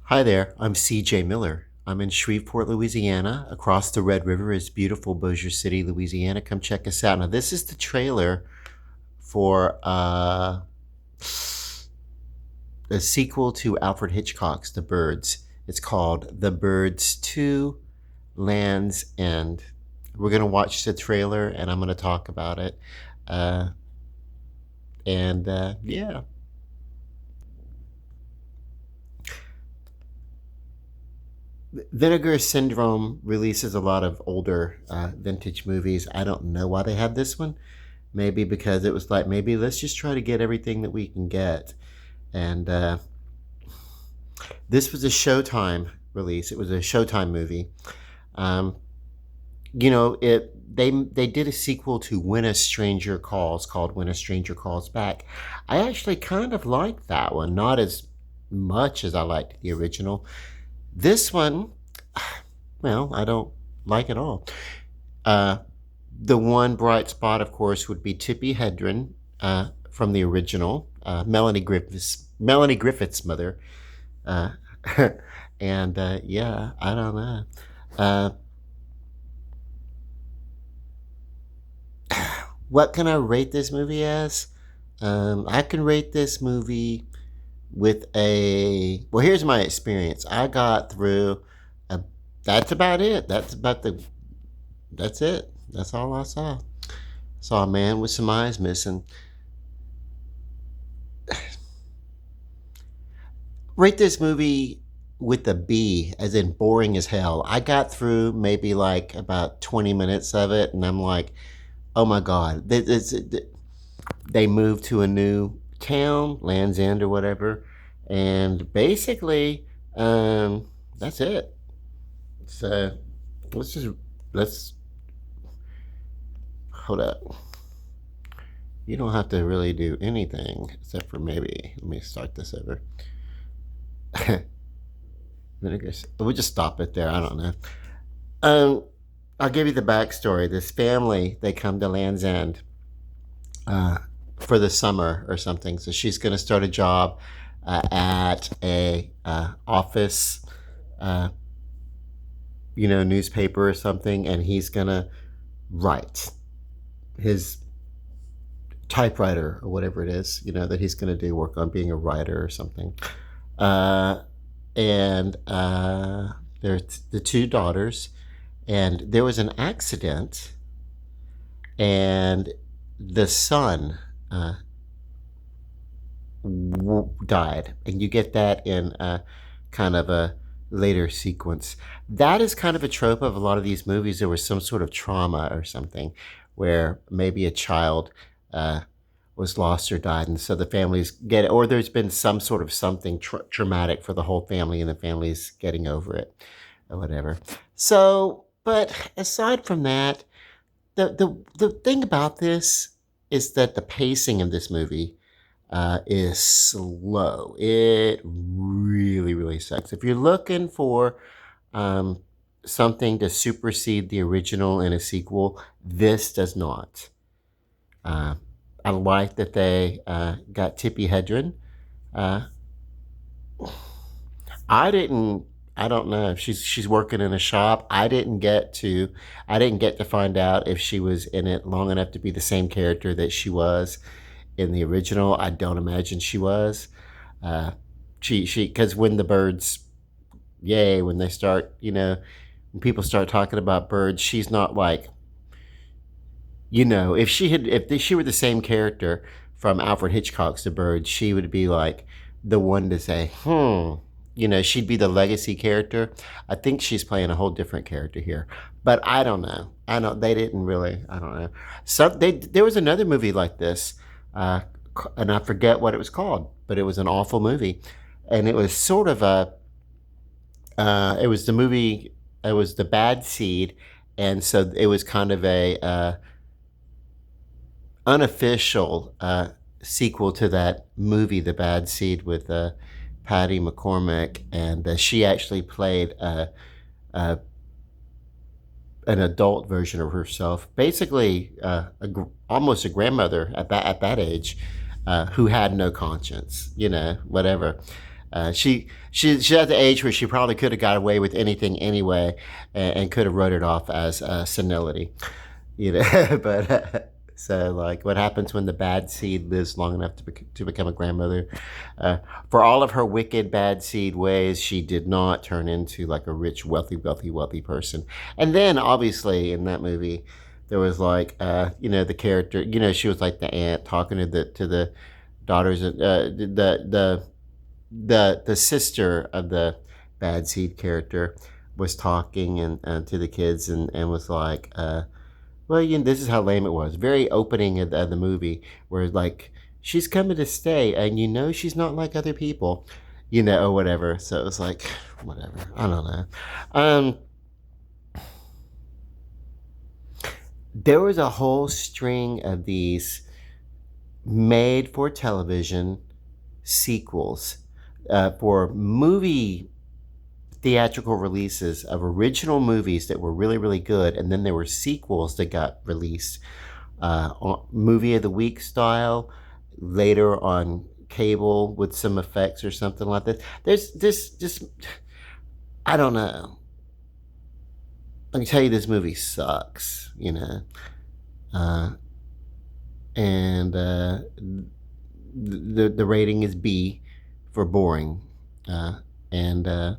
Hi there, I'm CJ Miller. I'm in Shreveport, Louisiana. Across the Red River is beautiful Bossier City, Louisiana. Come check us out. Now, this is the trailer for the sequel to Alfred Hitchcock's The Birds. It's called The Birds 2 Land's End. We're going to watch the trailer and I'm going to talk about it. Uh, yeah. Vinegar Syndrome releases a lot of older vintage movies. I don't know why they had this one. Maybe because it was like, maybe let's just try to get everything that we can get. And this was a Showtime release. It was a Showtime movie. Um, they did a sequel to When a Stranger Calls called When a Stranger Calls Back. I actually kind of liked that one, not as much as I liked the original. This one, well, I don't like at all. Uh, the one bright spot, of course, would be Tippi Hedren from the original, Melanie Griffith's mother, uh, and yeah, I don't know. Uh, what can I rate this movie as? I can rate this movie with a well. Here's my experience. I got through. A, that's about it. That's it. That's all I saw. Saw a man with some eyes missing. Rate this movie with a B, as in boring as hell. I got through maybe like about 20 minutes of it, and I'm like, oh my God. They moved to a new town, Land's End or whatever, and basically, that's it. So let's hold up. You don't have to really do anything except for maybe, let me start this over. We'll just stop it there. I don't know. Um, I'll give you the backstory. This family, they come to Land's End uh, for the summer or something. So she's going to start a job at a office, uh, newspaper or something, and he's going to write his typewriter or whatever it is, that he's going to do work on being a writer or something. Uh, and there's the two daughters, and there was an accident, and the son died, and you get that in kind of a later sequence. That is kind of a trope of a lot of these movies. There was some sort of trauma or something where maybe a child uh, was lost or died, and so the families get it, or there's been some sort of something traumatic for the whole family, and the family's getting over it or whatever. So, but aside from that, the thing about this is that the pacing of this movie is slow. It really, really sucks. If you're looking for um, something to supersede the original in a sequel, this does not. Uh, I like that they got Tippi Hedren. Uh, I didn't. I don't know if she's working in a shop. I didn't get to find out if she was in it long enough to be the same character that she was in the original. I don't imagine she was. Uh, she because when the birds, yay, when they start, when people start talking about birds, she's not like, if she were the same character from Alfred Hitchcock's The Birds, she would be like the one to say, she'd be the legacy character. I think she's playing a whole different character here, but I don't know. They didn't really. I don't know. There was another movie like this, uh, and I forget what it was called, but it was an awful movie, and it was sort of a. It was the movie. It was The Bad Seed, and so it was kind of a unofficial sequel to that movie, The Bad Seed, with Patty McCormack, and she actually played an adult version of herself, basically almost a grandmother at that age, who had no conscience, whatever. She's at the age where she probably could have got away with anything anyway, and could have wrote it off as senility, you know. But so like, what happens when the bad seed lives long enough to become a grandmother? Uh, for all of her wicked bad seed ways, she did not turn into like a rich, wealthy person. And then obviously in that movie, there was like, the character, she was like the aunt talking to the daughters, the sister of the bad seed character was talking and to the kids, and was like, well, this is how lame it was. Very opening of the movie, where like, she's coming to stay, and she's not like other people, or whatever. So it was like, whatever. I don't know. Um, there was a whole string of these made for television sequels, for movie theatrical releases of original movies that were really, really good, and then there were sequels that got released, movie of the week style, later on cable with some effects or something like that. There's this just, I don't know. I can tell you this movie sucks, uh, and the rating is B for boring, and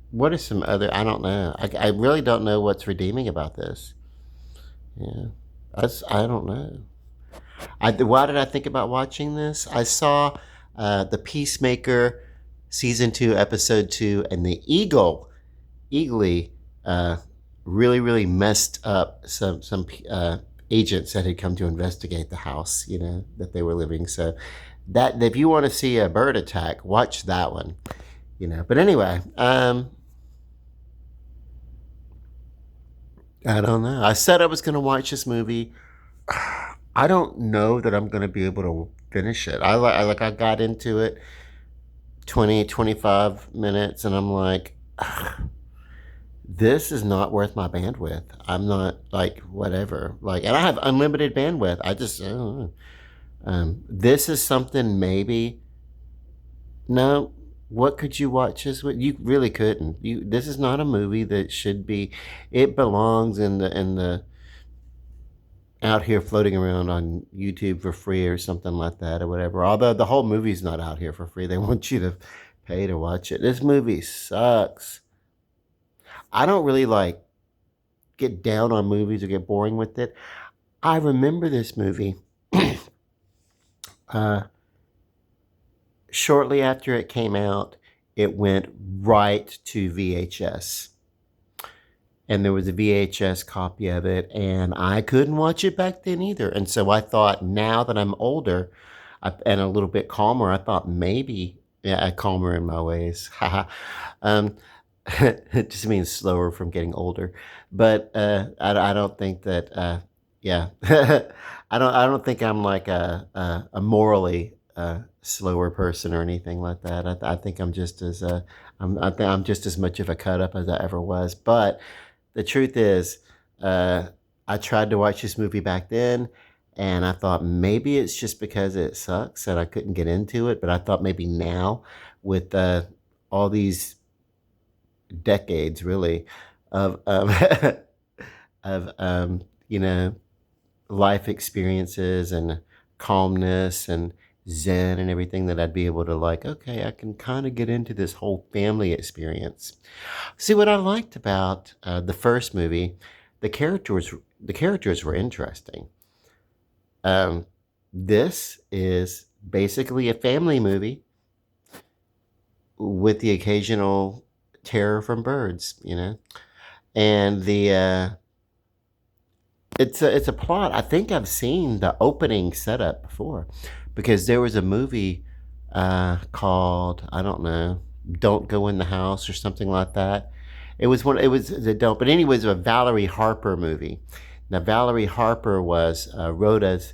what are some other? I don't know. I really don't know what's redeeming about this. Yeah, I don't know. Why did I think about watching this? I saw the Peacemaker season 2, episode 2, and the Eagly, uh, really, really messed up some agents that had come to investigate the house, that they were living. So that, if you want to see a bird attack, watch that one. But anyway, I don't know. I said I was going to watch this movie. I don't know that I'm going to be able to finish it. I got into it 20, 25 minutes, and I'm like, this is not worth my bandwidth. I'm not, like, whatever. Like, and I have unlimited bandwidth. I just, I don't know. This is something maybe. No, what could you watch this with? You really couldn't. This is not a movie that should be. It belongs in the out here floating around on YouTube for free or something like that or whatever. Although the whole movie's not out here for free. They want you to pay to watch it. This movie sucks. I don't really like get down on movies or get boring with it. I remember this movie uh, shortly after it came out. It went right to VHS. And there was a VHS copy of it, and I couldn't watch it back then either. And so I thought, now that I'm older and a little bit calmer, I thought maybe, yeah, calmer in my ways. Haha. It just means slower from getting older. But I don't think that, yeah, I don't think I'm like a morally slower person or anything like that. I think I'm just as I think I'm just as much of a cut up as I ever was. But the truth is, I tried to watch this movie back then, and I thought maybe it's just because it sucks and I couldn't get into it. But I thought maybe now, with all these decades, really, of of life experiences and calmness and zen and everything, that I'd be able to, like, okay, I can kind of get into this whole family experience. See, what I liked about the first movie, the characters were interesting. Um, this is basically a family movie with the occasional terror from birds, and it's a plot. I think I've seen the opening setup before, because there was a movie called, I don't know, Don't Go in the House or something like that. It was the Don't, but anyways, a Valerie Harper movie. Now Valerie Harper was Rhoda's.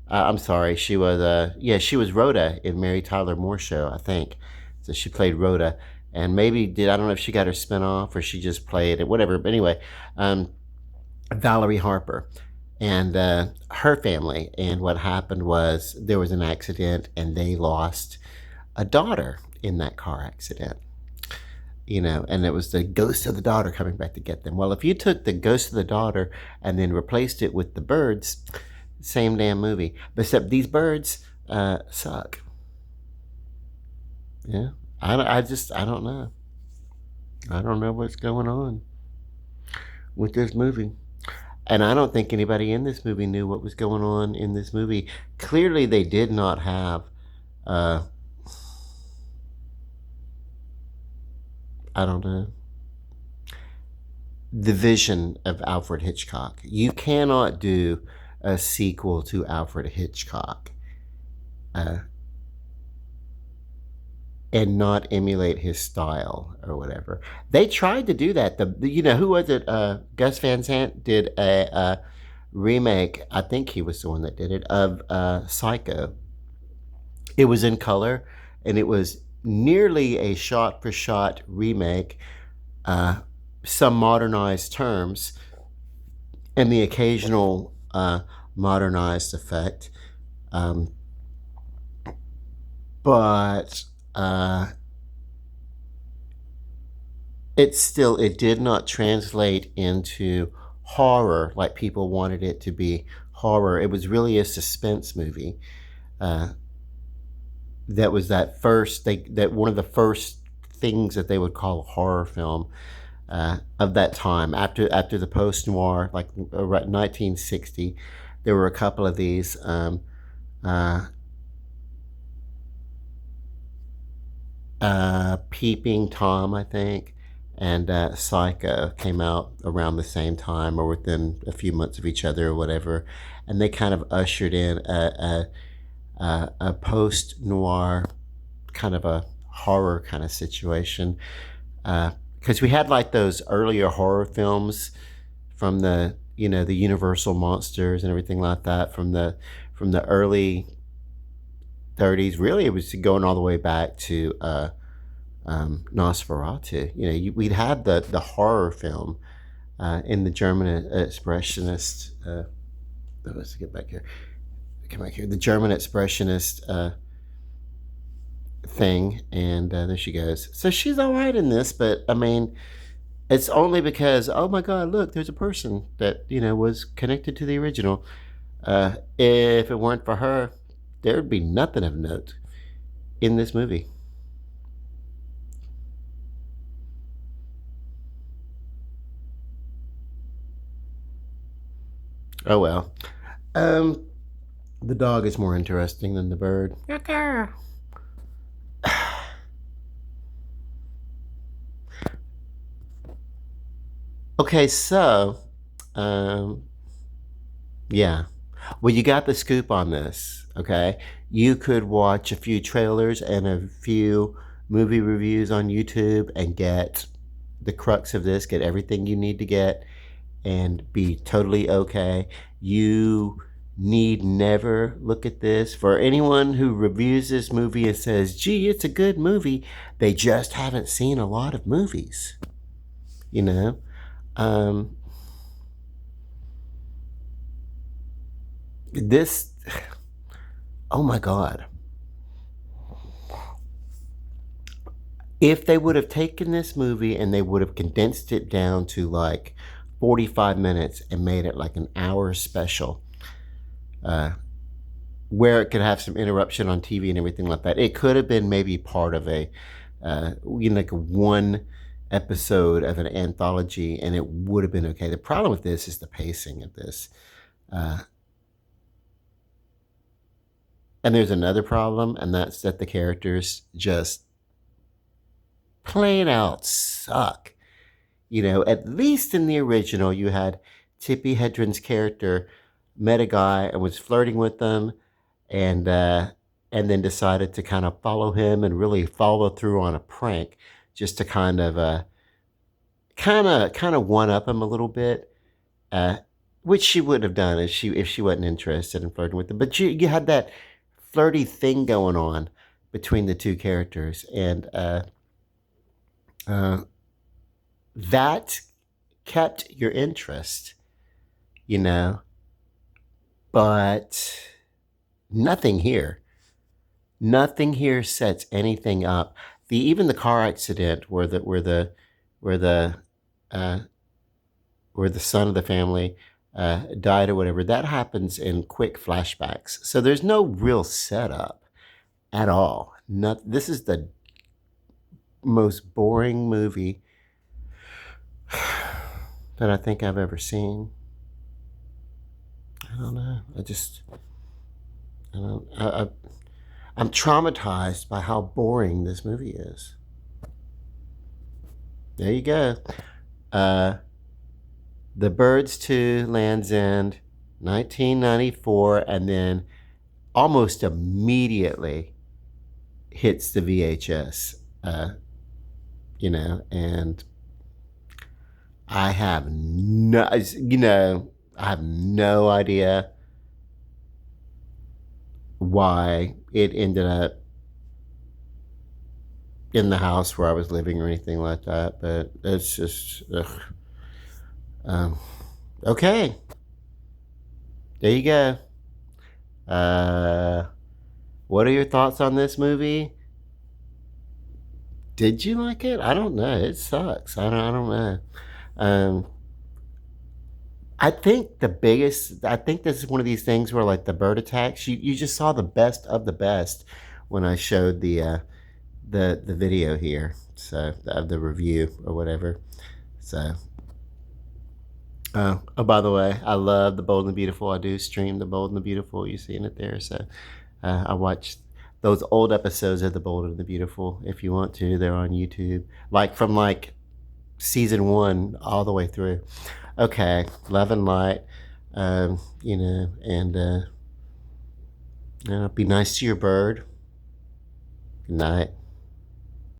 I'm sorry, she was she was Rhoda in Mary Tyler Moore Show, I think. So she played Rhoda, and maybe I don't know if she got her spinoff or she just played it, whatever. But anyway, Valerie Harper. and her family. And what happened was there was an accident, and they lost a daughter in that car accident. And it was the ghost of the daughter coming back to get them. Well, if you took the ghost of the daughter and then replaced it with the birds, same damn movie. Except these birds suck. Yeah, I don't know. I don't know what's going on with this movie. And I don't think anybody in this movie knew what was going on in this movie. Clearly, they did not have, uh, I don't know, the vision of Alfred Hitchcock. You cannot do a sequel to Alfred Hitchcock uh, and not emulate his style or whatever. They tried to do that. Who was it? Gus Van Sant did a remake. I think he was the one that did it, of Psycho. It was in color, and it was nearly a shot-for-shot remake. Uh, some modernized terms and the occasional modernized effect. Um, but it did not translate into horror like people wanted it to be horror. It was really a suspense movie. That was that one of the first things that they would call a horror film of that time, after the post noir, like 1960. There were a couple of these. Uh, Peeping Tom, I think, and Psycho came out around the same time or within a few months of each other or whatever, and they kind of ushered in a post noir kind of a horror kind of situation. Because we had like those earlier horror films from the Universal monsters and everything like that from the early 30s. Really, it was going all the way back to Nosferatu. We'd had the horror film in the German expressionist. Let's get back here. Come back here. The German expressionist thing, and there she goes. So she's all right in this, but I mean, it's only because, oh my God, look, there's a person that was connected to the original. If it weren't for her, there would be nothing of note in this movie. Oh well. Um, the dog is more interesting than the bird. Okay, so, um, yeah. Well, you got the scoop on this, okay? You could watch a few trailers and a few movie reviews on YouTube and get the crux of this, get everything you need to get, and be totally okay. You need never look at this. For anyone who reviews this movie and says, gee, it's a good movie, they just haven't seen a lot of movies, you know? Um, this, oh my God. If they would have taken this movie and they would have condensed it down to like 45 minutes and made it like an hour special, uh, where it could have some interruption on TV and everything like that, it could have been maybe part of like a one episode of an anthology, and it would have been okay. The problem with this is the pacing of this. Uh, and there's another problem, and that's that the characters just plain out suck. At least in the original, you had Tippi Hedren's character met a guy and was flirting with them, and then decided to kind of follow him and really follow through on a prank, just to kind of one up him a little bit, uh, which she wouldn't have done if she wasn't interested in flirting with him. But you had that flirty thing going on between the two characters, and uh, that kept your interest, you know. but nothing here. Nothing here sets anything up. Even the car accident where the uh, where the son of the family died or whatever, that happens in quick flashbacks. So there's no real setup at all. This is the most boring movie that I think I've ever seen. I don't know. I don't. I'm traumatized by how boring this movie is. There you go. Uh, The Birds 2, Land's End, 1994, and then almost immediately hits the VHS. And I have no idea why it ended up in the house where I was living or anything like that, but it's just, ugh. Okay, there you go. What are your thoughts on this movie? Did you like it? I don't know. It sucks. I don't know. Um, I think this is one of these things where like the bird attacks, you just saw the best of the best when I showed the video here. So of the review or whatever. So oh, by the way, I love The Bold and the Beautiful. I do stream The Bold and the Beautiful. You're seeing it there. So I watched those old episodes of The Bold and the Beautiful. If you want to, they're on YouTube. Like from like season 1 all the way through. Okay, love and light. And be nice to your bird. Good night.